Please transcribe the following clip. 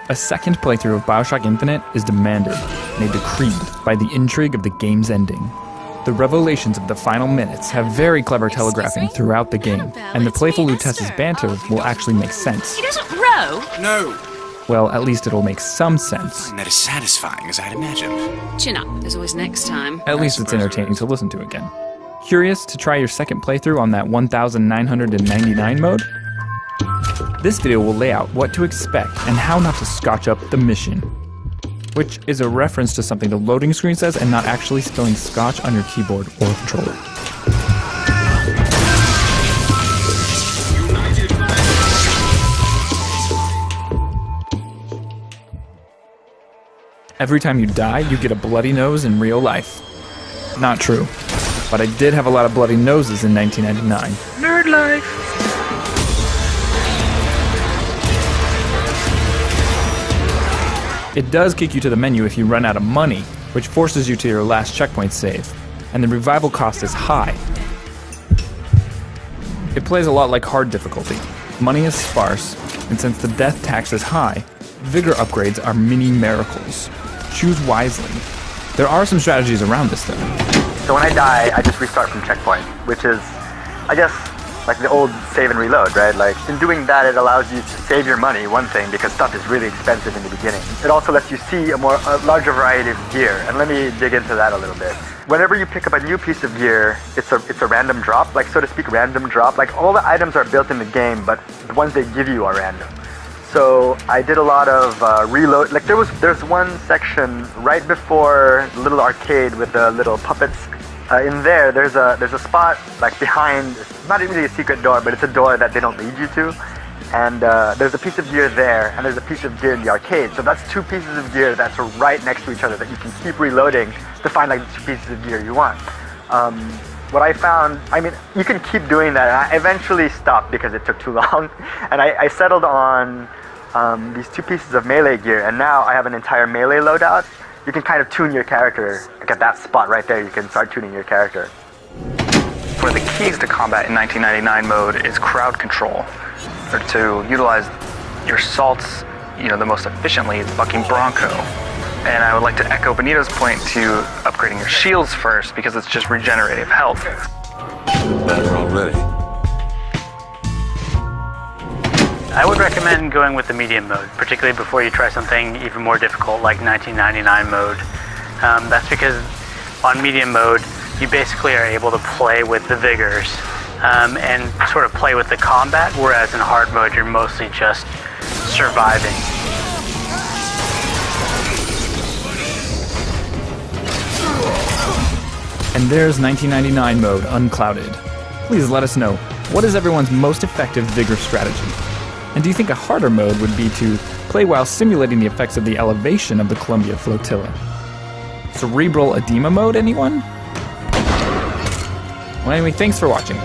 A second playthrough of Bioshock Infinite is demanded, made decreed by the intrigue of the game's ending. The revelations of the final minutes have very clever telegraphing throughout the game, and the playful Lutece's banter will actually make sense. He doesn't row? No. Well, at least it'll make some sense. I find that as satisfying as I'd imagined. Chin up, there's always next time. At least it's entertaining to listen to again. Curious to try your second playthrough on that 1999 mode? This video will lay out what to expect and how not to scotch up the mission. Which is a reference to something the loading screen says and not actually spilling scotch on your keyboard or controller. Every time you die, you get a bloody nose in real life. Not true. But I did have a lot of bloody noses in 1999. Nerd life! It does kick you to the menu if you run out of money, which forces you to your last checkpoint save, and the revival cost is high. It plays a lot like hard difficulty. Money is sparse, and since the death tax is high, vigor upgrades are mini miracles. Choose wisely. There are some strategies around this though. So when I die, I just restart from checkpoint, which is, I guess, like the old save and reload, right? Like, in doing that, it allows you to save your money, one thing, because stuff is really expensive in the beginning. It also lets you see a larger variety of gear, and let me dig into that a little bit. Whenever you pick up a new piece of gear, it's a random drop, like, so to speak, random drop. Like, all the items are built in the game, but the ones they give you are random. So I did a lot of reload. Like, there's one section right before the little arcade with the little puppets. In there, there's a spot like behind. It's not really a secret door, but it's a door that they don't lead you to. And there's a piece of gear there, and there's a piece of gear in the arcade. So that's two pieces of gear that's right next to each other that you can keep reloading to find like the two pieces of gear you want. What I found, I mean, you can keep doing that. And I eventually stopped because it took too long, and I settled on these two pieces of melee gear, and now I have an entire melee loadout. You can kind of tune your character. Like at that spot right there, you can start tuning your character. One of the keys to combat in 1999 mode is crowd control, or to utilize your salts, the most efficiently. It's bucking Bronco. And I would like to echo Benito's point to upgrading your shields first, because it's just regenerative health. Better already. I would recommend going with the medium mode, particularly before you try something even more difficult like 1999 mode. That's because on medium mode, you basically are able to play with the vigors and sort of play with the combat, whereas in hard mode, you're mostly just surviving. And there's 1999 mode, Unclouded. Please let us know, what is everyone's most effective vigor strategy? And do you think a harder mode would be to play while simulating the effects of the elevation of the Columbia flotilla? Cerebral edema mode, anyone? Well, anyway, thanks for watching.